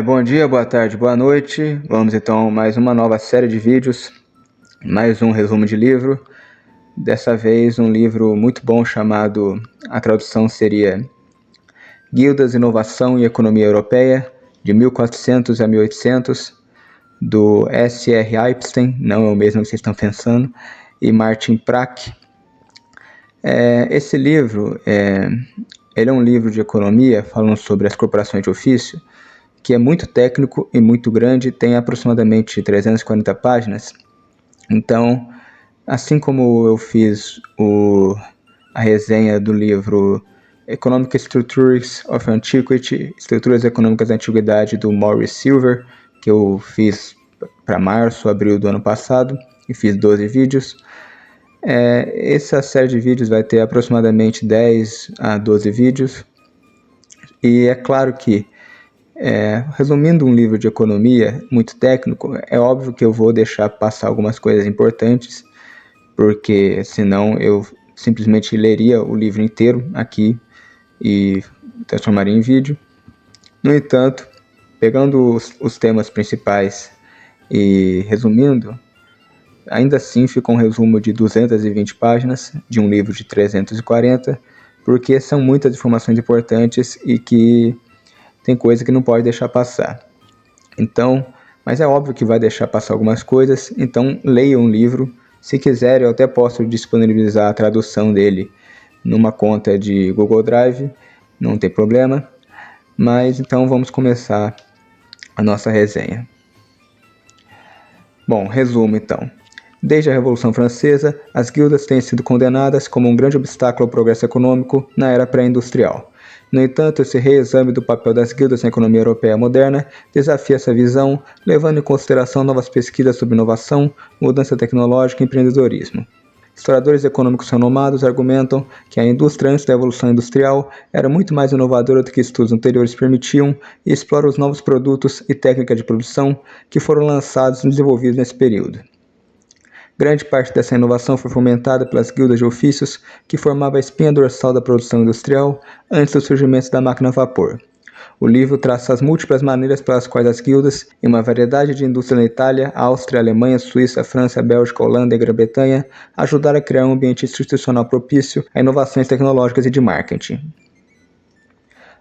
Bom dia, boa tarde, boa noite. Vamos então a mais uma nova série de vídeos, mais um resumo de livro. Dessa vez um livro muito bom chamado, a tradução seria Guildas, Inovação e Economia Europeia, de 1400 a 1800, do S.R. Epstein, não é o mesmo que vocês estão pensando, e Martin Prack. Esse livro ele é um livro de economia falando sobre as corporações de ofício, que é muito técnico e muito grande, tem aproximadamente 340 páginas. Então, assim como eu fiz a resenha do livro Economic Structures of Antiquity, Estruturas Econômicas da Antiguidade, do Maurice Silver, que eu fiz para março, abril do ano passado, e fiz 12 vídeos. Essa série de vídeos vai ter aproximadamente 10 a 12 vídeos, e é claro que resumindo um livro de economia muito técnico, é óbvio que eu vou deixar passar algumas coisas importantes, porque senão eu simplesmente leria o livro inteiro aqui e transformaria em vídeo. No entanto, pegando os temas principais e resumindo, ainda assim fica um resumo de 220 páginas de um livro de 340, porque são muitas informações importantes e que tem coisa que não pode deixar passar. Então, mas é óbvio que vai deixar passar algumas coisas, então leiam o livro. Se quiser, eu até posso disponibilizar a tradução dele numa conta de Google Drive, não tem problema. Mas então vamos começar a nossa resenha. Bom, resumo então. Desde a Revolução Francesa, as guildas têm sido condenadas como um grande obstáculo ao progresso econômico na era pré-industrial. No entanto, esse reexame do papel das guildas na economia europeia moderna desafia essa visão, levando em consideração novas pesquisas sobre inovação, mudança tecnológica e empreendedorismo. Historiadores econômicos renomados argumentam que a indústria antes da Evolução Industrial era muito mais inovadora do que estudos anteriores permitiam e explora os novos produtos e técnicas de produção que foram lançados e desenvolvidos nesse período. Grande parte dessa inovação foi fomentada pelas guildas de ofícios, que formavam a espinha dorsal da produção industrial antes do surgimento da máquina a vapor. O livro traça as múltiplas maneiras pelas quais as guildas, em uma variedade de indústrias na Itália, Áustria, Alemanha, Suíça, França, Bélgica, Holanda e Grã-Bretanha, ajudaram a criar um ambiente institucional propício a inovações tecnológicas e de marketing.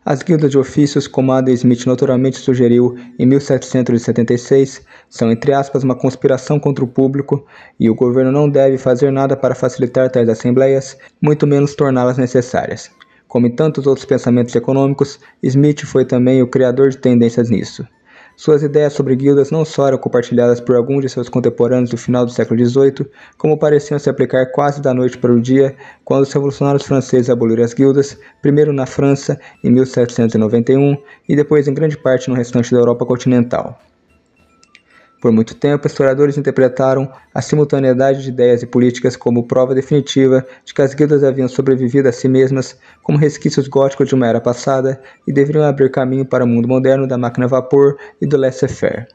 As guildas de ofícios, como Adam Smith notoriamente sugeriu em 1776, são entre aspas uma conspiração contra o público e o governo não deve fazer nada para facilitar tais assembleias, muito menos torná-las necessárias. Como em tantos outros pensamentos econômicos, Smith foi também o criador de tendências nisso. Suas ideias sobre guildas não só eram compartilhadas por alguns de seus contemporâneos do final do século XVIII, como pareciam se aplicar quase da noite para o dia quando os revolucionários franceses aboliram as guildas, primeiro na França, em 1791, e depois em grande parte no restante da Europa continental. Por muito tempo, historiadores interpretaram a simultaneidade de ideias e políticas como prova definitiva de que as guildas haviam sobrevivido a si mesmas como resquícios góticos de uma era passada e deveriam abrir caminho para o mundo moderno da máquina a vapor e do laissez-faire.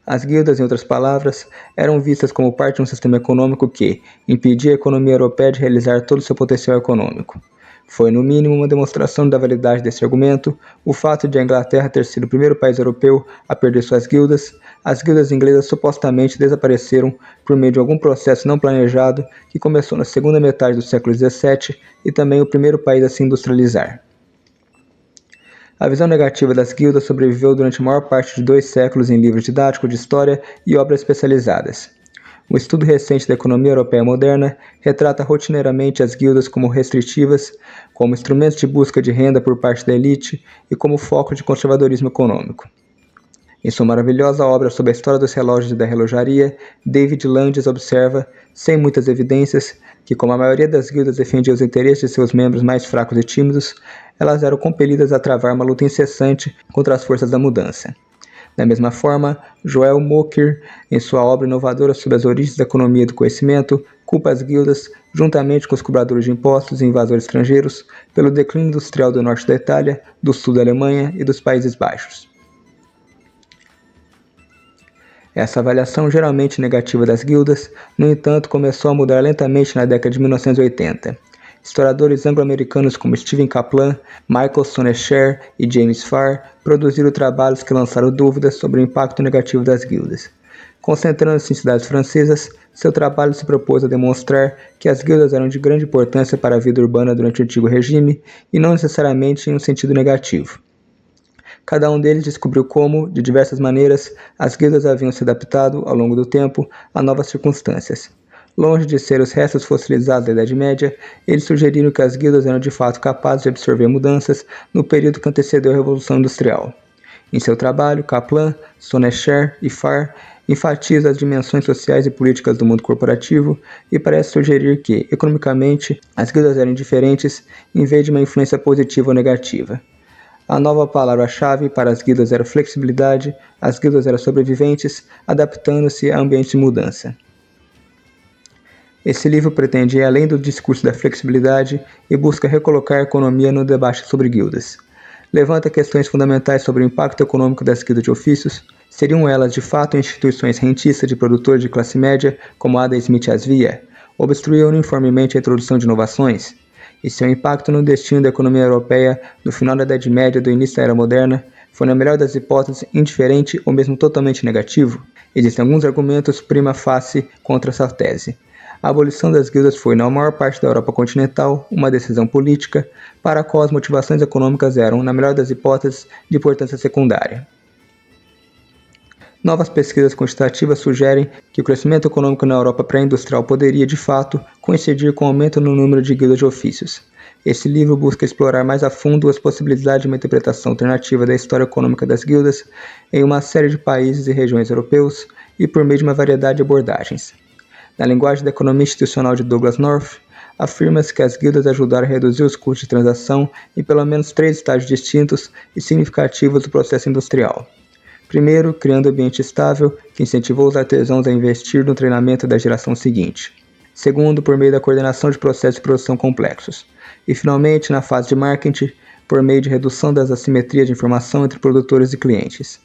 As guildas, em outras palavras, eram vistas como parte de um sistema econômico que impedia a economia europeia de realizar todo o seu potencial econômico. Foi, no mínimo, uma demonstração da validade desse argumento o fato de a Inglaterra ter sido o primeiro país europeu a perder suas guildas. As guildas inglesas supostamente desapareceram por meio de algum processo não planejado que começou na segunda metade do século XVII e também o primeiro país a se industrializar. A visão negativa das guildas sobreviveu durante a maior parte de 2 séculos em livros didáticos de história e obras especializadas. Um estudo recente da economia europeia moderna retrata rotineiramente as guildas como restritivas, como instrumentos de busca de renda por parte da elite e como foco de conservadorismo econômico. Em sua maravilhosa obra sobre a história dos relógios e da relojaria, David Landes observa, sem muitas evidências, que como a maioria das guildas defendia os interesses de seus membros mais fracos e tímidos, elas eram compelidas a travar uma luta incessante contra as forças da mudança. Da mesma forma, Joel Mokyr, em sua obra inovadora sobre as origens da economia do conhecimento, culpa as guildas, juntamente com os cobradores de impostos e invasores estrangeiros, pelo declínio industrial do norte da Itália, do sul da Alemanha e dos Países Baixos. Essa avaliação geralmente negativa das guildas, no entanto, começou a mudar lentamente na década de 1980. Historiadores anglo-americanos como Stephen Kaplan, Michael Sonnenscheer e James Farr produziram trabalhos que lançaram dúvidas sobre o impacto negativo das guildas. Concentrando-se em cidades francesas, seu trabalho se propôs a demonstrar que as guildas eram de grande importância para a vida urbana durante o antigo regime e não necessariamente em um sentido negativo. Cada um deles descobriu como, de diversas maneiras, as guildas haviam se adaptado, ao longo do tempo, a novas circunstâncias. Longe de ser os restos fossilizados da Idade Média, eles sugeriram que as guildas eram de fato capazes de absorver mudanças no período que antecedeu a Revolução Industrial. Em seu trabalho, Kaplan, Sonnenscheer e Farr enfatiza as dimensões sociais e políticas do mundo corporativo e parece sugerir que, economicamente, as guildas eram diferentes em vez de uma influência positiva ou negativa. A nova palavra-chave para as guildas era flexibilidade, as guildas eram sobreviventes, adaptando-se a ambientes de mudança. Esse livro pretende ir além do discurso da flexibilidade e busca recolocar a economia no debate sobre guildas. Levanta questões fundamentais sobre o impacto econômico das guildas de ofícios. Seriam elas de fato instituições rentistas de produtores de classe média, como Adam Smith as via? Obstruíam uniformemente a introdução de inovações? E seu impacto no destino da economia europeia no final da Idade Média do início da Era Moderna foi, na melhor das hipóteses, indiferente ou mesmo totalmente negativo? Existem alguns argumentos prima facie contra essa tese. A abolição das guildas foi, na maior parte da Europa continental, uma decisão política, para a qual as motivações econômicas eram, na melhor das hipóteses, de importância secundária. Novas pesquisas quantitativas sugerem que o crescimento econômico na Europa pré-industrial poderia, de fato, coincidir com o aumento no número de guildas de ofícios. Esse livro busca explorar mais a fundo as possibilidades de uma interpretação alternativa da história econômica das guildas em uma série de países e regiões europeus e por meio de uma variedade de abordagens. Na linguagem da economia institucional de Douglas North, afirma-se que as guildas ajudaram a reduzir os custos de transação em pelo menos 3 estágios distintos e significativos do processo industrial. Primeiro, criando um ambiente estável que incentivou os artesãos a investir no treinamento da geração seguinte. Segundo, por meio da coordenação de processos de produção complexos. E, finalmente, na fase de marketing, por meio de redução das assimetrias de informação entre produtores e clientes.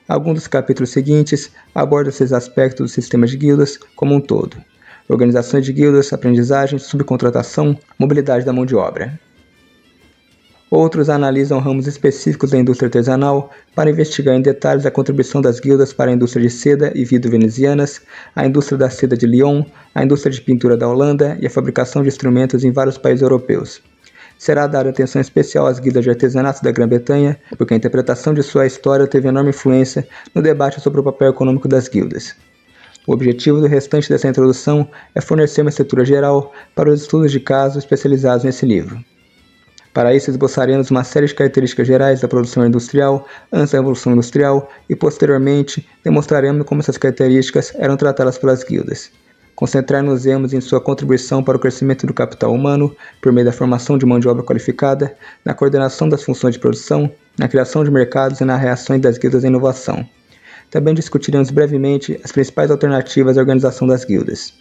Alguns dos capítulos seguintes abordam esses aspectos do sistema de guildas como um todo. Organizações de guildas, aprendizagem, subcontratação, mobilidade da mão de obra. Outros analisam ramos específicos da indústria artesanal para investigar em detalhes a contribuição das guildas para a indústria de seda e vidro venezianas, a indústria da seda de Lyon, a indústria de pintura da Holanda e a fabricação de instrumentos em vários países europeus. Será dada atenção especial às guildas de artesanato da Grã-Bretanha, porque a interpretação de sua história teve enorme influência no debate sobre o papel econômico das guildas. O objetivo do restante dessa introdução é fornecer uma estrutura geral para os estudos de caso especializados nesse livro. Para isso, esboçaremos uma série de características gerais da produção industrial antes da Revolução Industrial e, posteriormente, demonstraremos como essas características eram tratadas pelas guildas. Concentrar-nos-emos em sua contribuição para o crescimento do capital humano por meio da formação de mão de obra qualificada, na coordenação das funções de produção, na criação de mercados e na reação das guildas à inovação. Também discutiremos brevemente as principais alternativas à organização das guildas.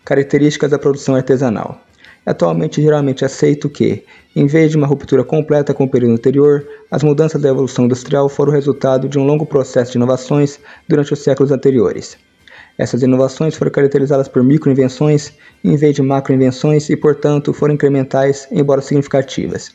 Características da produção artesanal. É atualmente geralmente aceito que, em vez de uma ruptura completa com o período anterior, as mudanças da evolução industrial foram resultado de um longo processo de inovações durante os séculos anteriores. Essas inovações foram caracterizadas por microinvenções em vez de macroinvenções e, portanto, foram incrementais, embora significativas.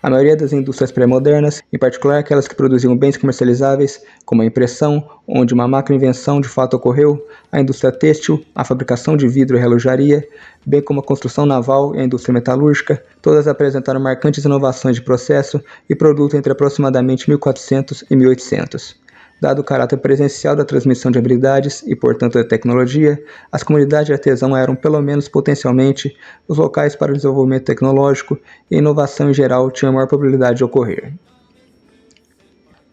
A maioria das indústrias pré-modernas, em particular aquelas que produziam bens comercializáveis, como a impressão, onde uma macroinvenção de fato ocorreu, a indústria têxtil, a fabricação de vidro e relojaria, bem como a construção naval e a indústria metalúrgica, todas apresentaram marcantes inovações de processo e produto entre aproximadamente 1400 e 1800. Dado o caráter presencial da transmissão de habilidades e, portanto, da tecnologia, as comunidades de artesão eram, pelo menos potencialmente, os locais para o desenvolvimento tecnológico e a inovação em geral tinham a maior probabilidade de ocorrer.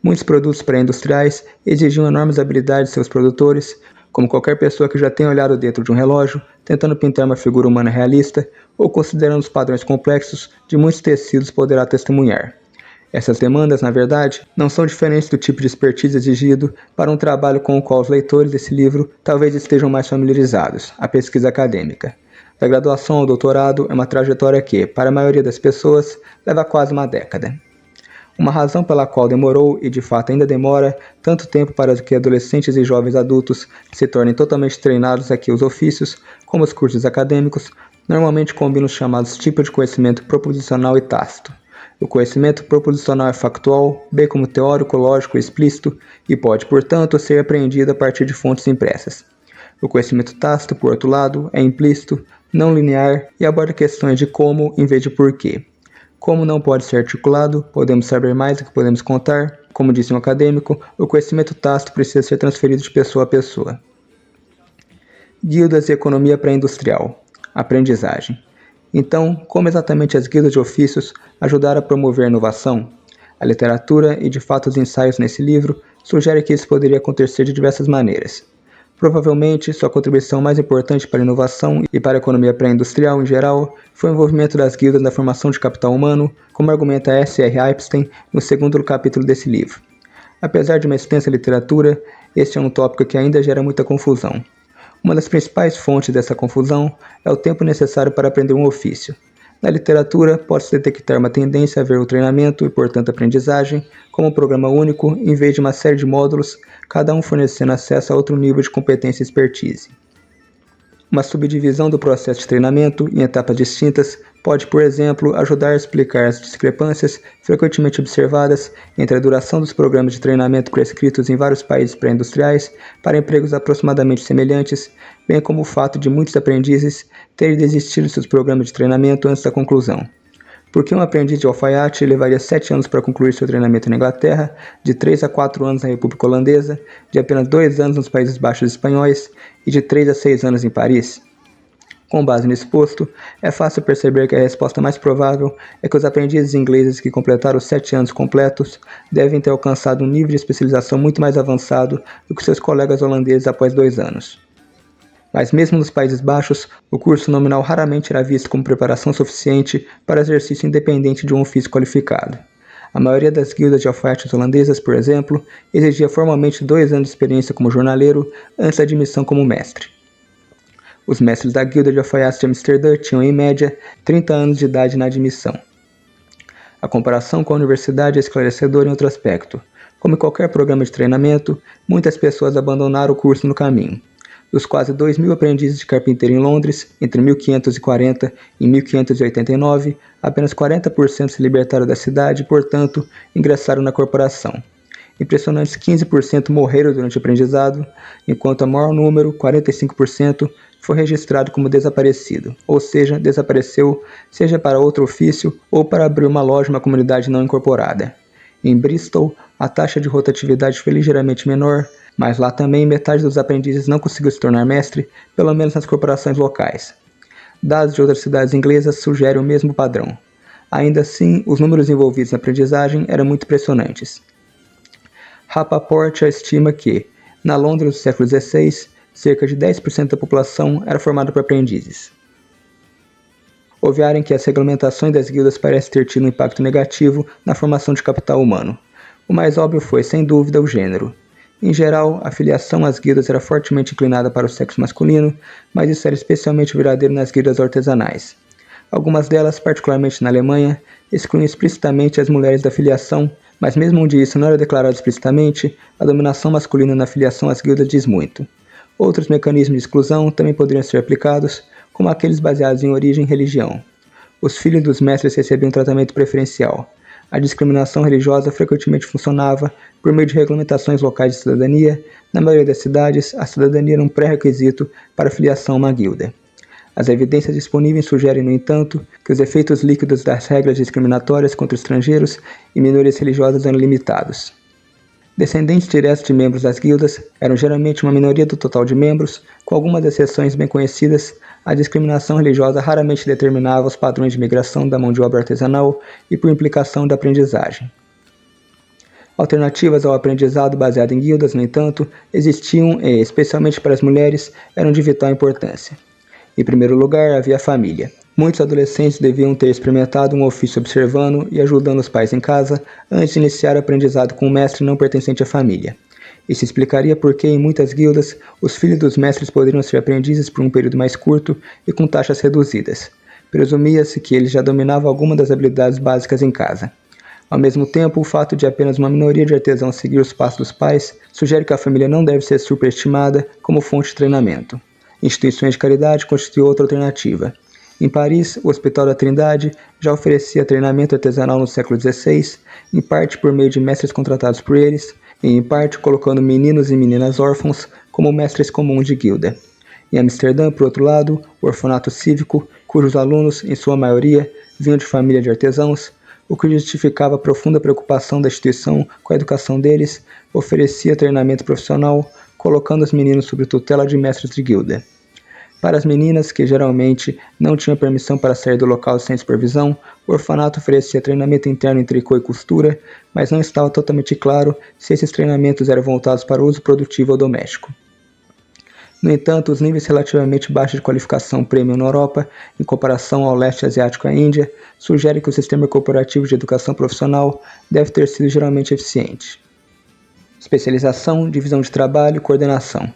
Muitos produtos pré-industriais exigiam enormes habilidades de seus produtores, como qualquer pessoa que já tenha olhado dentro de um relógio, tentando pintar uma figura humana realista ou considerando os padrões complexos de muitos tecidos poderá testemunhar. Essas demandas, na verdade, não são diferentes do tipo de expertise exigido para um trabalho com o qual os leitores desse livro talvez estejam mais familiarizados, a pesquisa acadêmica. Da graduação ao doutorado é uma trajetória que, para a maioria das pessoas, leva quase uma década. Uma razão pela qual demorou, e de fato ainda demora, tanto tempo para que adolescentes e jovens adultos se tornem totalmente treinados aqui os ofícios, como os cursos acadêmicos, normalmente combinam os chamados tipos de conhecimento proposicional e tácito. O conhecimento proposicional é factual, bem como teórico, lógico e explícito, e pode, portanto, ser apreendido a partir de fontes impressas. O conhecimento tácito, por outro lado, é implícito, não linear e aborda questões de como em vez de porquê. Como não pode ser articulado, podemos saber mais do que podemos contar. Como disse um acadêmico, o conhecimento tácito precisa ser transferido de pessoa a pessoa. Guildas e economia pré-industrial. Aprendizagem. Então, como exatamente as guildas de ofícios ajudaram a promover a inovação? A literatura e, de fato, os ensaios nesse livro sugerem que isso poderia acontecer de diversas maneiras. Provavelmente, sua contribuição mais importante para a inovação e para a economia pré-industrial em geral foi o envolvimento das guildas na formação de capital humano, como argumenta S.R. Epstein no segundo capítulo desse livro. Apesar de uma extensa literatura, este é um tópico que ainda gera muita confusão. Uma das principais fontes dessa confusão é o tempo necessário para aprender um ofício. Na literatura, pode-se detectar uma tendência a ver o treinamento e, portanto, a aprendizagem como um programa único, em vez de uma série de módulos, cada um fornecendo acesso a outro nível de competência e expertise. Uma subdivisão do processo de treinamento em etapas distintas pode, por exemplo, ajudar a explicar as discrepâncias frequentemente observadas entre a duração dos programas de treinamento prescritos em vários países pré-industriais para empregos aproximadamente semelhantes, bem como o fato de muitos aprendizes terem desistido de seus programas de treinamento antes da conclusão. Por que um aprendiz de alfaiate levaria 7 anos para concluir seu treinamento na Inglaterra, de 3 a 4 anos na República Holandesa, de apenas 2 anos nos Países Baixos espanhóis e de 3 a 6 anos em Paris? Com base nisso posto, é fácil perceber que a resposta mais provável é que os aprendizes ingleses que completaram os 7 anos completos devem ter alcançado um nível de especialização muito mais avançado do que seus colegas holandeses após 2 anos. Mas mesmo nos Países Baixos, o curso nominal raramente era visto como preparação suficiente para exercício independente de um ofício qualificado. A maioria das guildas de alfaiates holandesas, por exemplo, exigia formalmente 2 anos de experiência como jornaleiro antes da admissão como mestre. Os mestres da guilda de alfaiates de Amsterdã tinham, em média, 30 anos de idade na admissão. A comparação com a universidade é esclarecedora em outro aspecto. Como em qualquer programa de treinamento, muitas pessoas abandonaram o curso no caminho. Dos quase 2.000 aprendizes de carpinteiro em Londres, entre 1540 e 1589, apenas 40% se libertaram da cidade e, portanto, ingressaram na corporação. Impressionantes 15% morreram durante o aprendizado, enquanto o maior número, 45%, foi registrado como desaparecido, ou seja, desapareceu seja para outro ofício ou para abrir uma loja em uma comunidade não incorporada. Em Bristol, a taxa de rotatividade foi ligeiramente menor, mas lá também metade dos aprendizes não conseguiu se tornar mestre, pelo menos nas corporações locais. Dados de outras cidades inglesas sugerem o mesmo padrão. Ainda assim, os números envolvidos na aprendizagem eram muito impressionantes. Rapaport estima que, na Londres do século XVI, cerca de 10% da população era formada por aprendizes. Houve área em que as regulamentações das guildas parecem ter tido um impacto negativo na formação de capital humano. O mais óbvio foi, sem dúvida, o gênero. Em geral, a filiação às guildas era fortemente inclinada para o sexo masculino, mas isso era especialmente verdadeiro nas guildas artesanais. Algumas delas, particularmente na Alemanha, excluem explicitamente as mulheres da filiação, mas mesmo onde isso não era declarado explicitamente, a dominação masculina na filiação às guildas diz muito. Outros mecanismos de exclusão também poderiam ser aplicados, como aqueles baseados em origem e religião. Os filhos dos mestres recebiam tratamento preferencial. A discriminação religiosa frequentemente funcionava por meio de regulamentações locais de cidadania. Na maioria das cidades, a cidadania era um pré-requisito para a filiação a uma guilda. As evidências disponíveis sugerem, no entanto, que os efeitos líquidos das regras discriminatórias contra estrangeiros e minorias religiosas eram limitados. Descendentes diretos de membros das guildas eram geralmente uma minoria do total de membros, com algumas exceções bem conhecidas. A discriminação religiosa raramente determinava os padrões de migração da mão de obra artesanal e por implicação da aprendizagem. Alternativas ao aprendizado baseado em guildas, no entanto, existiam e, especialmente para as mulheres, eram de vital importância. Em primeiro lugar, havia a família. Muitos adolescentes deviam ter experimentado um ofício observando e ajudando os pais em casa antes de iniciar o aprendizado com um mestre não pertencente à família. Isso explicaria por que, em muitas guildas, os filhos dos mestres poderiam ser aprendizes por um período mais curto e com taxas reduzidas. Presumia-se que eles já dominavam alguma das habilidades básicas em casa. Ao mesmo tempo, o fato de apenas uma minoria de artesãos seguir os passos dos pais sugere que a família não deve ser superestimada como fonte de treinamento. Instituições de caridade constituem outra alternativa. Em Paris, o Hospital da Trindade já oferecia treinamento artesanal no século XVI, em parte por meio de mestres contratados por eles, e em parte colocando meninos e meninas órfãos como mestres comuns de guilda. Em Amsterdã, por outro lado, o orfanato cívico, cujos alunos, em sua maioria, vinham de família de artesãos, o que justificava a profunda preocupação da instituição com a educação deles, oferecia treinamento profissional, colocando os meninos sob tutela de mestres de guilda. Para as meninas, que geralmente não tinham permissão para sair do local sem supervisão, o orfanato oferecia treinamento interno em tricô e costura, mas não estava totalmente claro se esses treinamentos eram voltados para o uso produtivo ou doméstico. No entanto, os níveis relativamente baixos de qualificação premium na Europa, em comparação ao leste asiático e à Índia, sugerem que o sistema corporativo de educação profissional deve ter sido geralmente eficiente. Especialização, divisão de trabalho e coordenação.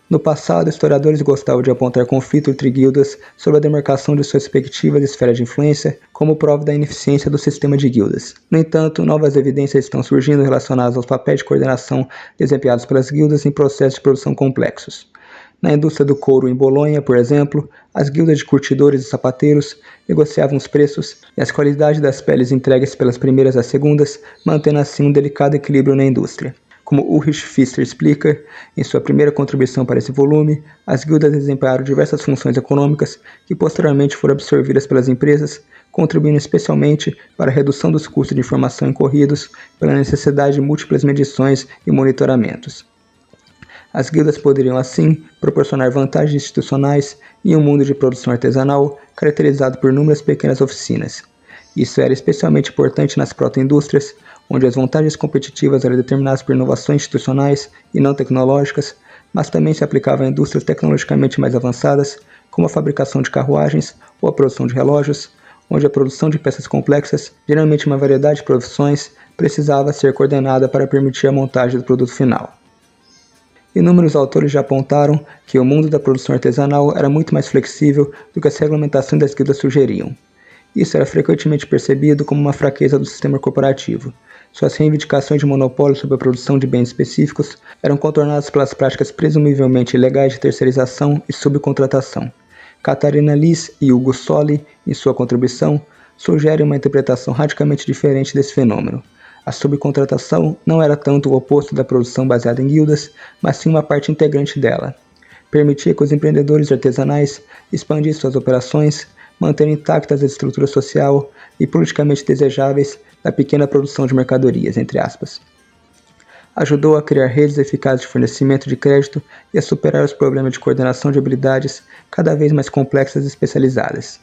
No passado, historiadores gostavam de apontar conflito entre guildas sobre a demarcação de suas respectivas esferas de influência como prova da ineficiência do sistema de guildas. No entanto, novas evidências estão surgindo relacionadas aos papéis de coordenação desempenhados pelas guildas em processos de produção complexos. Na indústria do couro em Bolonha, por exemplo, as guildas de curtidores e sapateiros negociavam os preços e as qualidades das peles entregues pelas primeiras às segundas, mantendo assim um delicado equilíbrio na indústria. Como Ulrich Pfister explica, em sua primeira contribuição para esse volume, as guildas desempenharam diversas funções econômicas que posteriormente foram absorvidas pelas empresas, contribuindo especialmente para a redução dos custos de informação incorridos pela necessidade de múltiplas medições e monitoramentos. As guildas poderiam, assim, proporcionar vantagens institucionais em um mundo de produção artesanal caracterizado por inúmeras pequenas oficinas. Isso era especialmente importante nas proto-indústrias, onde as vantagens competitivas eram determinadas por inovações institucionais e não tecnológicas, mas também se aplicava a indústrias tecnologicamente mais avançadas, como a fabricação de carruagens ou a produção de relógios, onde a produção de peças complexas, geralmente uma variedade de profissões, precisava ser coordenada para permitir a montagem do produto final. Inúmeros autores já apontaram que o mundo da produção artesanal era muito mais flexível do que as regulamentações das guildas sugeriam. Isso era frequentemente percebido como uma fraqueza do sistema corporativo. Suas reivindicações de monopólio sobre a produção de bens específicos eram contornadas pelas práticas presumivelmente ilegais de terceirização e subcontratação. Catarina Liss e Hugo Solli, em sua contribuição, sugerem uma interpretação radicalmente diferente desse fenômeno. A subcontratação não era tanto o oposto da produção baseada em guildas, mas sim uma parte integrante dela. Permitia que os empreendedores artesanais expandissem suas operações, mantendo intactas a estrutura social e politicamente desejáveis da pequena produção de mercadorias, entre aspas. Ajudou a criar redes eficazes de fornecimento de crédito e a superar os problemas de coordenação de habilidades cada vez mais complexas e especializadas.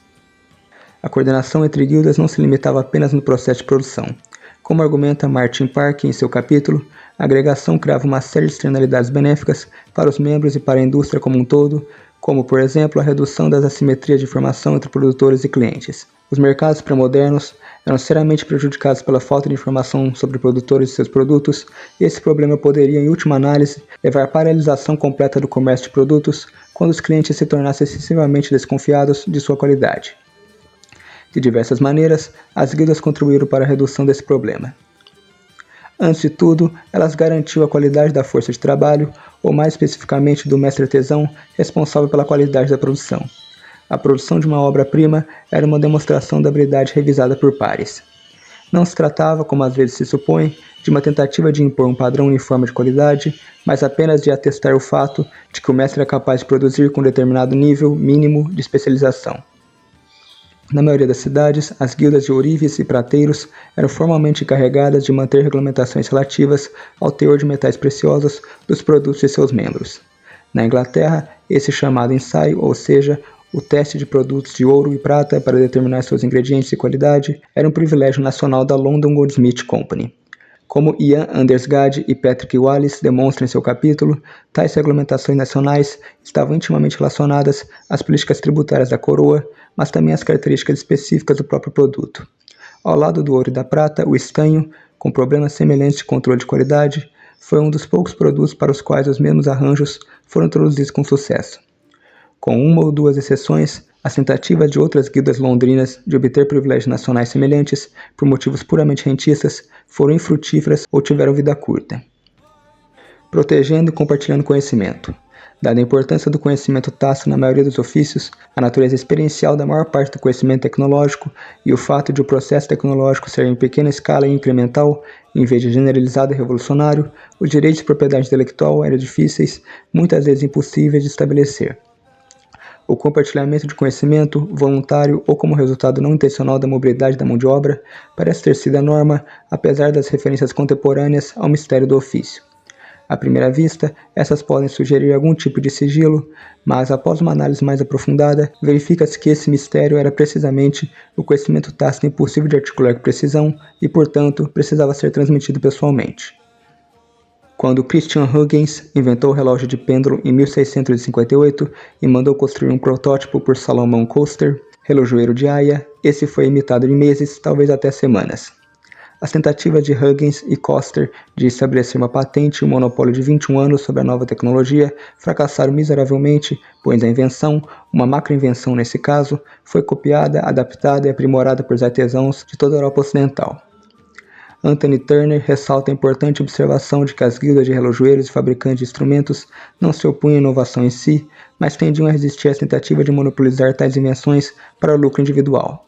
A coordenação entre guildas não se limitava apenas no processo de produção. Como argumenta Martin Park em seu capítulo, a agregação criava uma série de externalidades benéficas para os membros e para a indústria como um todo, como, por exemplo, a redução das assimetrias de informação entre produtores e clientes. Os mercados pré-modernos eram seriamente prejudicados pela falta de informação sobre produtores e seus produtos, e esse problema poderia, em última análise, levar à paralisação completa do comércio de produtos quando os clientes se tornassem excessivamente desconfiados de sua qualidade. De diversas maneiras, as guildas contribuíram para a redução desse problema. Antes de tudo, elas garantiam a qualidade da força de trabalho, ou mais especificamente do mestre artesão responsável pela qualidade da produção. A produção de uma obra-prima era uma demonstração da habilidade revisada por pares. Não se tratava, como às vezes se supõe, de uma tentativa de impor um padrão uniforme de qualidade, mas apenas de atestar o fato de que o mestre é capaz de produzir com determinado nível mínimo de especialização. Na maioria das cidades, as guildas de ourives e prateiros eram formalmente encarregadas de manter regulamentações relativas ao teor de metais preciosos dos produtos de seus membros. Na Inglaterra, esse chamado ensaio, ou seja, o teste de produtos de ouro e prata para determinar seus ingredientes e qualidade, era um privilégio nacional da London Goldsmith Company. Como Ian Andersgade e Patrick Wallace demonstram em seu capítulo, tais regulamentações nacionais estavam intimamente relacionadas às políticas tributárias da coroa, mas também às características específicas do próprio produto. Ao lado do ouro e da prata, o estanho, com problemas semelhantes de controle de qualidade, foi um dos poucos produtos para os quais os mesmos arranjos foram introduzidos com sucesso. Com uma ou duas exceções, as tentativas de outras guildas londrinas de obter privilégios nacionais semelhantes, por motivos puramente rentistas, foram infrutíferas ou tiveram vida curta. Protegendo e compartilhando conhecimento. Dada a importância do conhecimento tácito na maioria dos ofícios, a natureza experiencial da maior parte do conhecimento tecnológico e o fato de o processo tecnológico ser em pequena escala e incremental, em vez de generalizado e revolucionário, os direitos de propriedade intelectual eram difíceis, muitas vezes impossíveis de estabelecer. O compartilhamento de conhecimento, voluntário ou como resultado não intencional da mobilidade da mão de obra, parece ter sido a norma, apesar das referências contemporâneas ao mistério do ofício. À primeira vista, essas podem sugerir algum tipo de sigilo, mas após uma análise mais aprofundada, verifica-se que esse mistério era precisamente o conhecimento tácito impossível de articular com precisão e, portanto, precisava ser transmitido pessoalmente. Quando Christian Huygens inventou o relógio de pêndulo em 1658 e mandou construir um protótipo por Salomon Coster, relojoeiro de Haia, esse foi imitado em meses, talvez até semanas. As tentativas de Huygens e Coster de estabelecer uma patente e um monopólio de 21 anos sobre a nova tecnologia fracassaram miseravelmente, pois a invenção, uma macroinvenção nesse caso, foi copiada, adaptada e aprimorada por artesãos de toda a Europa Ocidental. Anthony Turner ressalta a importante observação de que as guildas de relojoeiros e fabricantes de instrumentos não se opunham à inovação em si, mas tendiam a resistir às tentativas de monopolizar tais invenções para o lucro individual.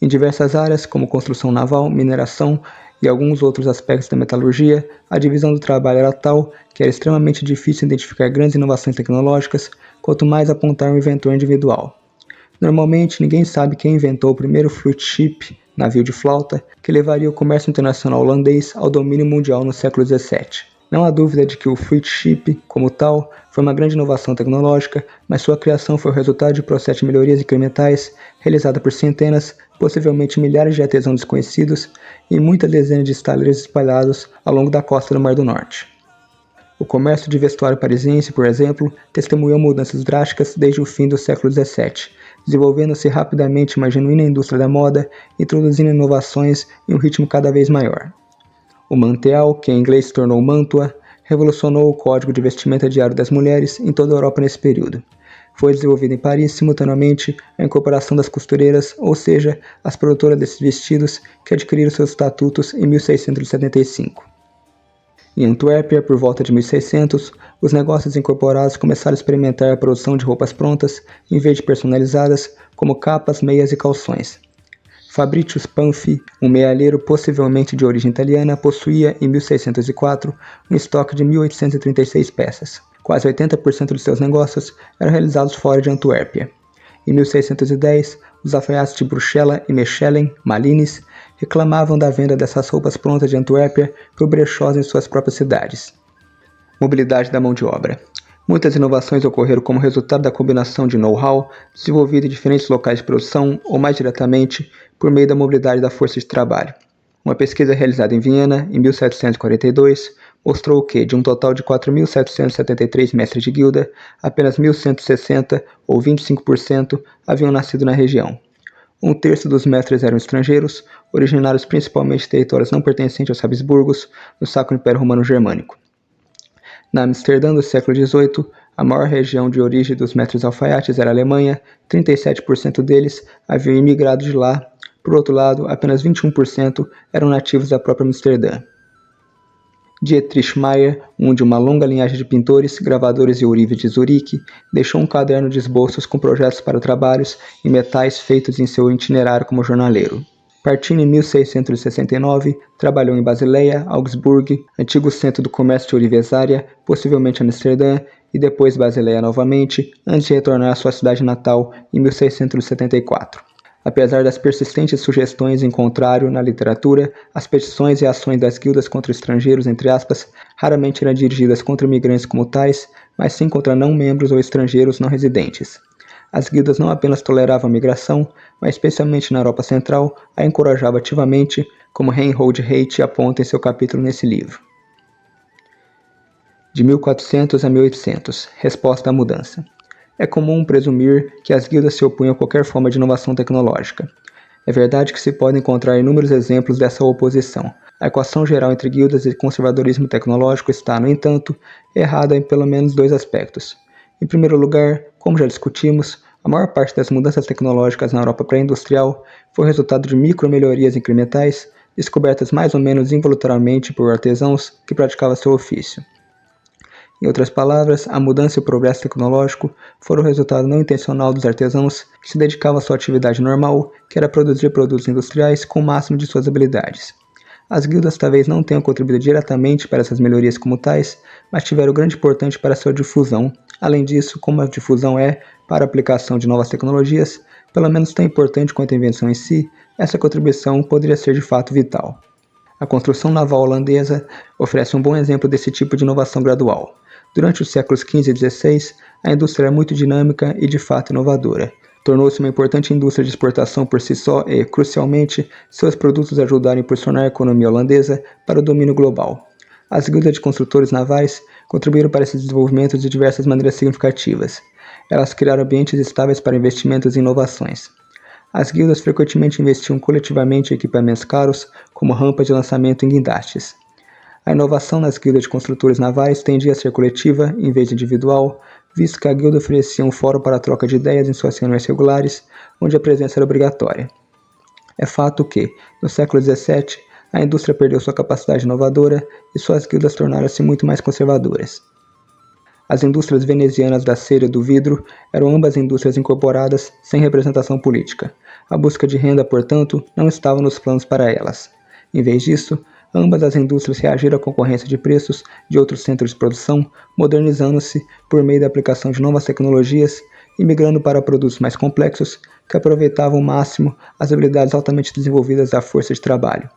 Em diversas áreas, como construção naval, mineração e alguns outros aspectos da metalurgia, a divisão do trabalho era tal que era extremamente difícil identificar grandes inovações tecnológicas, quanto mais apontar um inventor individual. Normalmente, ninguém sabe quem inventou o primeiro fruit ship, navio de flauta, que levaria o comércio internacional holandês ao domínio mundial no século XVII. Não há dúvida de que o fruit ship, como tal, foi uma grande inovação tecnológica, mas sua criação foi o resultado de um processo de melhorias incrementais, realizada por centenas, possivelmente milhares de artesãos desconhecidos e muitas dezenas de estaleiros espalhados ao longo da costa do Mar do Norte. O comércio de vestuário parisiense, por exemplo, testemunhou mudanças drásticas desde o fim do século XVII, desenvolvendo-se rapidamente uma genuína indústria da moda, introduzindo inovações em um ritmo cada vez maior. O manteau, que em inglês se tornou mantua, revolucionou o código de vestimenta diário das mulheres em toda a Europa nesse período. Foi desenvolvido em Paris simultaneamente a incorporação das costureiras, ou seja, as produtoras desses vestidos, que adquiriram seus estatutos em 1675. Em Antuérpia, por volta de 1600, os negócios incorporados começaram a experimentar a produção de roupas prontas, em vez de personalizadas, como capas, meias e calções. Fabricius Panfi, um mealheiro possivelmente de origem italiana, possuía, em 1604, um estoque de 1836 peças. Quase 80% dos seus negócios eram realizados fora de Antuérpia. Em 1610, os alfaiates de Bruxelas e Mechelen, Malines, reclamavam da venda dessas roupas prontas de Antuérpia por brechós em suas próprias cidades. Mobilidade da mão de obra. Muitas inovações ocorreram como resultado da combinação de know-how desenvolvido em diferentes locais de produção ou, mais diretamente, por meio da mobilidade da força de trabalho. Uma pesquisa realizada em Viena, em 1742, mostrou que, de um total de 4.773 mestres de guilda, apenas 1.160, ou 25%, haviam nascido na região. Um terço dos mestres eram estrangeiros, originários principalmente de territórios não pertencentes aos Habsburgos, no Sacro Império Romano Germânico. Na Amsterdã do século XVIII, a maior região de origem dos mestres alfaiates era a Alemanha, 37% deles haviam imigrado de lá. Por outro lado, apenas 21% eram nativos da própria Amsterdã. Dietrich Mayer, um de uma longa linhagem de pintores, gravadores e ourives de Zurique, deixou um caderno de esboços com projetos para trabalhos em metais feitos em seu itinerário como jornaleiro. Partindo em 1669, trabalhou em Basileia, Augsburg, antigo centro do comércio de Orivesária, possivelmente Amsterdã, e depois Basileia novamente, antes de retornar à sua cidade natal em 1674. Apesar das persistentes sugestões em contrário na literatura, as petições e ações das guildas contra estrangeiros, entre aspas, raramente eram dirigidas contra imigrantes como tais, mas sim contra não-membros ou estrangeiros não residentes. As guildas não apenas toleravam a migração, mas especialmente na Europa Central, a encorajavam ativamente, como Reinhold Haidt aponta em seu capítulo nesse livro. De 1400 a 1800, resposta à mudança. É comum presumir que as guildas se opunham a qualquer forma de inovação tecnológica. É verdade que se pode encontrar inúmeros exemplos dessa oposição. A equação geral entre guildas e conservadorismo tecnológico está, no entanto, errada em pelo menos dois aspectos. Em primeiro lugar, como já discutimos, a maior parte das mudanças tecnológicas na Europa pré-industrial foi resultado de micro-melhorias incrementais, descobertas mais ou menos involuntariamente por artesãos que praticavam seu ofício. Em outras palavras, a mudança e o progresso tecnológico foram o resultado não intencional dos artesãos que se dedicavam à sua atividade normal, que era produzir produtos industriais com o máximo de suas habilidades. As guildas talvez não tenham contribuído diretamente para essas melhorias como tais, mas tiveram grande importância para sua difusão. Além disso, como a difusão é, para a aplicação de novas tecnologias, pelo menos tão importante quanto a invenção em si, essa contribuição poderia ser de fato vital. A construção naval holandesa oferece um bom exemplo desse tipo de inovação gradual. Durante os séculos XV e XVI, a indústria era muito dinâmica e de fato inovadora. Tornou-se uma importante indústria de exportação por si só e, crucialmente, seus produtos ajudaram a impulsionar a economia holandesa para o domínio global. As guildas de construtores navais contribuíram para esse desenvolvimento de diversas maneiras significativas. Elas criaram ambientes estáveis para investimentos e inovações. As guildas frequentemente investiam coletivamente em equipamentos caros, como rampas de lançamento e guindastes. A inovação nas guildas de construtores navais tendia a ser coletiva, em vez de individual, visto que a guilda oferecia um fórum para a troca de ideias em suas reuniões regulares, onde a presença era obrigatória. É fato que, no século XVII, a indústria perdeu sua capacidade inovadora e suas guildas tornaram-se muito mais conservadoras. As indústrias venezianas da cera e do vidro eram ambas indústrias incorporadas sem representação política. A busca de renda, portanto, não estava nos planos para elas. Em vez disso, ambas as indústrias reagiram à concorrência de preços de outros centros de produção, modernizando-se por meio da aplicação de novas tecnologias e migrando para produtos mais complexos que aproveitavam ao máximo as habilidades altamente desenvolvidas da força de trabalho.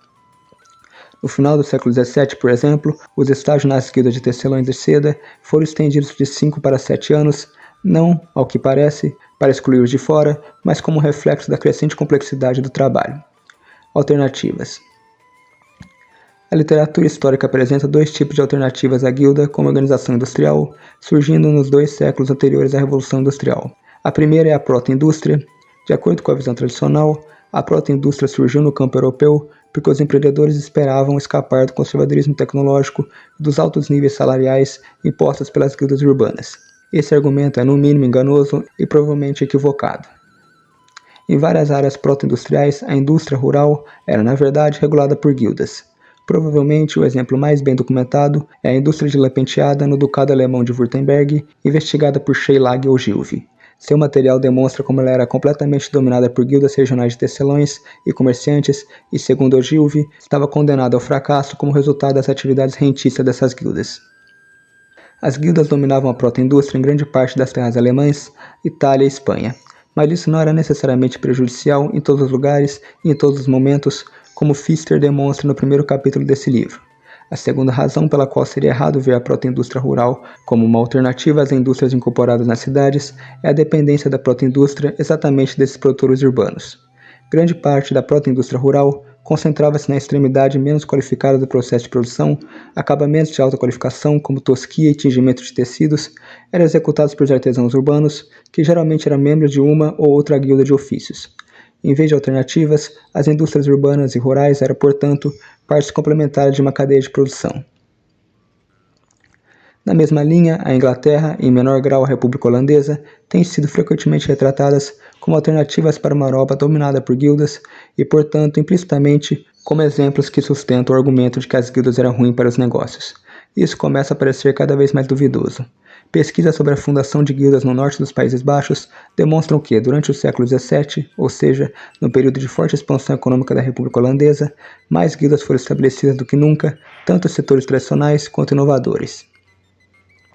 No final do século XVII, por exemplo, os estágios nas guildas de tecelões de seda foram estendidos de 5 para 7 anos, não, ao que parece, para excluir os de fora, mas como reflexo da crescente complexidade do trabalho. Alternativas. A literatura histórica apresenta dois tipos de alternativas à guilda como organização industrial, surgindo nos 2 séculos anteriores à Revolução Industrial. A primeira é a proto-indústria. De acordo com a visão tradicional, a proto-indústria surgiu no campo europeu porque os empreendedores esperavam escapar do conservadorismo tecnológico e dos altos níveis salariais impostos pelas guildas urbanas. Esse argumento é no mínimo enganoso e provavelmente equivocado. Em várias áreas proto-industriais, a indústria rural era, na verdade, regulada por guildas. Provavelmente o exemplo mais bem documentado é a indústria de lã penteada no Ducado Alemão de Württemberg, investigada por Schelag Ogilvy. Seu material demonstra como ela era completamente dominada por guildas regionais de tecelões e comerciantes e, segundo Ogilvy, estava condenada ao fracasso como resultado das atividades rentistas dessas guildas. As guildas dominavam a proto-indústria em grande parte das terras alemãs, Itália e Espanha, mas isso não era necessariamente prejudicial em todos os lugares e em todos os momentos, como Pfister demonstra no primeiro capítulo desse livro. A segunda razão pela qual seria errado ver a proto-indústria rural como uma alternativa às indústrias incorporadas nas cidades é a dependência da proto-indústria exatamente desses produtores urbanos. Grande parte da proto-indústria rural concentrava-se na extremidade menos qualificada do processo de produção, acabamentos de alta qualificação como tosquia e tingimento de tecidos eram executados por artesãos urbanos, que geralmente eram membros de uma ou outra guilda de ofícios. Em vez de alternativas, as indústrias urbanas e rurais eram, portanto, partes complementares de uma cadeia de produção. Na mesma linha, a Inglaterra, e em menor grau a República Holandesa, têm sido frequentemente retratadas como alternativas para uma Europa dominada por guildas e, portanto, implicitamente, como exemplos que sustentam o argumento de que as guildas eram ruins para os negócios. Isso começa a parecer cada vez mais duvidoso. Pesquisas sobre a fundação de guildas no norte dos Países Baixos demonstram que, durante o século XVII, ou seja, no período de forte expansão econômica da República Holandesa, mais guildas foram estabelecidas do que nunca, tanto em setores tradicionais quanto inovadores.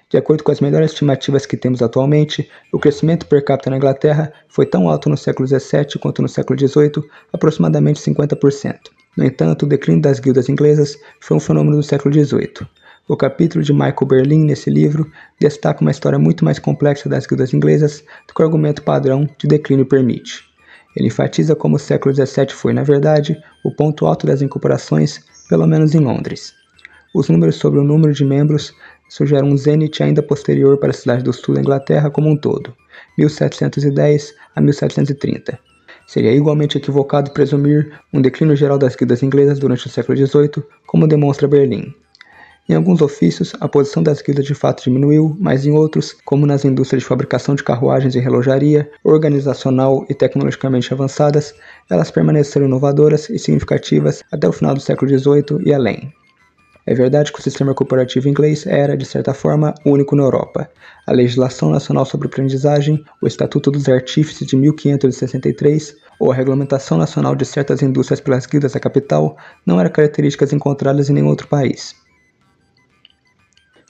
De acordo com as melhores estimativas que temos atualmente, o crescimento per capita na Inglaterra foi tão alto no século XVII quanto no século XVIII, aproximadamente 50%. No entanto, o declínio das guildas inglesas foi um fenômeno do século XVIII. O capítulo de Michael Berlin nesse livro destaca uma história muito mais complexa das guildas inglesas do que o argumento padrão de declínio permite. Ele enfatiza como o século XVII foi, na verdade, o ponto alto das incorporações, pelo menos em Londres. Os números sobre o número de membros sugerem um zênite ainda posterior para a cidade do sul da Inglaterra como um todo, 1710 a 1730. Seria igualmente equivocado presumir um declínio geral das guildas inglesas durante o século XVIII, como demonstra Berlin. Em alguns ofícios, a posição das guildas de fato diminuiu, mas em outros, como nas indústrias de fabricação de carruagens e relojaria, organizacional e tecnologicamente avançadas, elas permaneceram inovadoras e significativas até o final do século XVIII e além. É verdade que o sistema corporativo inglês era, de certa forma, único na Europa. A Legislação Nacional sobre Aprendizagem, o Estatuto dos Artífices de 1563 ou a Regulamentação Nacional de certas indústrias pelas guildas da capital não eram características encontradas em nenhum outro país.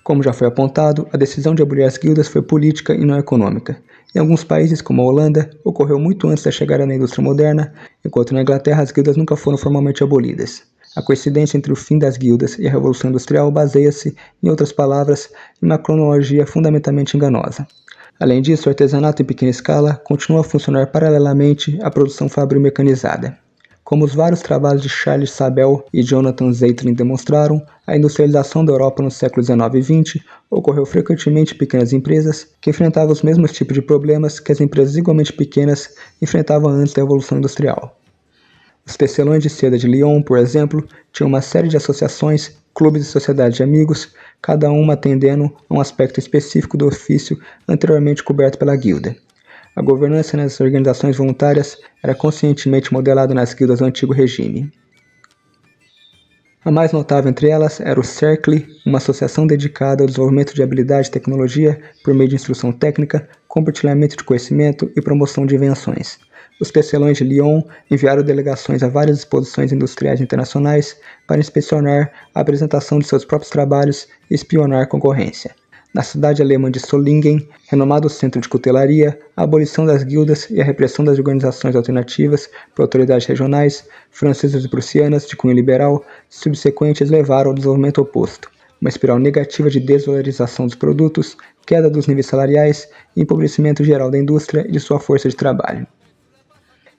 Como já foi apontado, a decisão de abolir as guildas foi política e não econômica. Em alguns países, como a Holanda, ocorreu muito antes da chegada da indústria moderna, enquanto na Inglaterra as guildas nunca foram formalmente abolidas. A coincidência entre o fim das guildas e a Revolução Industrial baseia-se, em outras palavras, em uma cronologia fundamentalmente enganosa. Além disso, o artesanato em pequena escala continua a funcionar paralelamente à produção fabril mecanizada. Como os vários trabalhos de Charles Sabel e Jonathan Zeitlin demonstraram, a industrialização da Europa no século XIX e XX ocorreu frequentemente em pequenas empresas que enfrentavam os mesmos tipos de problemas que as empresas igualmente pequenas enfrentavam antes da Revolução Industrial. Os tecelões de seda de Lyon, por exemplo, tinham uma série de associações, clubes e sociedades de amigos, cada uma atendendo a um aspecto específico do ofício anteriormente coberto pela guilda. A governança nas organizações voluntárias era conscientemente modelada nas guildas do antigo regime. A mais notável entre elas era o Cercle, uma associação dedicada ao desenvolvimento de habilidade e tecnologia por meio de instrução técnica, compartilhamento de conhecimento e promoção de invenções. Os tecelões de Lyon enviaram delegações a várias exposições industriais internacionais para inspecionar a apresentação de seus próprios trabalhos e espionar a concorrência. Na cidade alemã de Solingen, renomado centro de cutelaria, a abolição das guildas e a repressão das organizações alternativas por autoridades regionais, francesas e prussianas de cunho liberal, subsequentes levaram ao desenvolvimento oposto, uma espiral negativa de desvalorização dos produtos, queda dos níveis salariais e empobrecimento geral da indústria e de sua força de trabalho.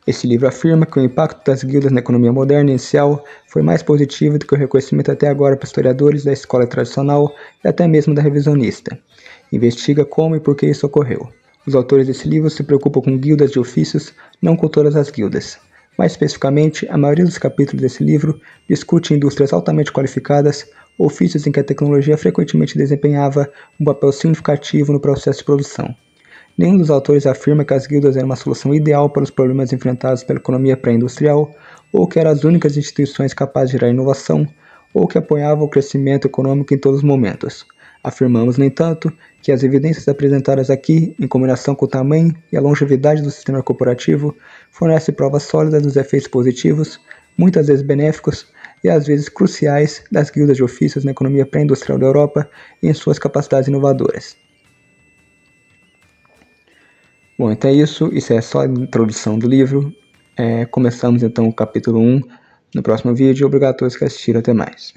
Esse livro afirma que o impacto das guildas na economia moderna inicial foi mais positivo do que o reconhecimento até agora por historiadores da escola tradicional e até mesmo da revisionista. Investiga como e por que isso ocorreu. Os autores desse livro se preocupam com guildas de ofícios, não com todas as guildas. Mais especificamente, a maioria dos capítulos desse livro discute indústrias altamente qualificadas, ofícios em que a tecnologia frequentemente desempenhava um papel significativo no processo de produção. Nenhum dos autores afirma que as guildas eram uma solução ideal para os problemas enfrentados pela economia pré-industrial, ou que eram as únicas instituições capazes de gerar inovação, ou que apoiavam o crescimento econômico em todos os momentos. Afirmamos, no entanto, que as evidências apresentadas aqui, em combinação com o tamanho e a longevidade do sistema corporativo, fornecem provas sólidas dos efeitos positivos, muitas vezes benéficos e às vezes cruciais das guildas de ofícios na economia pré-industrial da Europa e em suas capacidades inovadoras. Bom, então é isso é só a introdução do livro. Começamos então o capítulo 1 no próximo vídeo. Obrigado a todos que assistiram, até mais.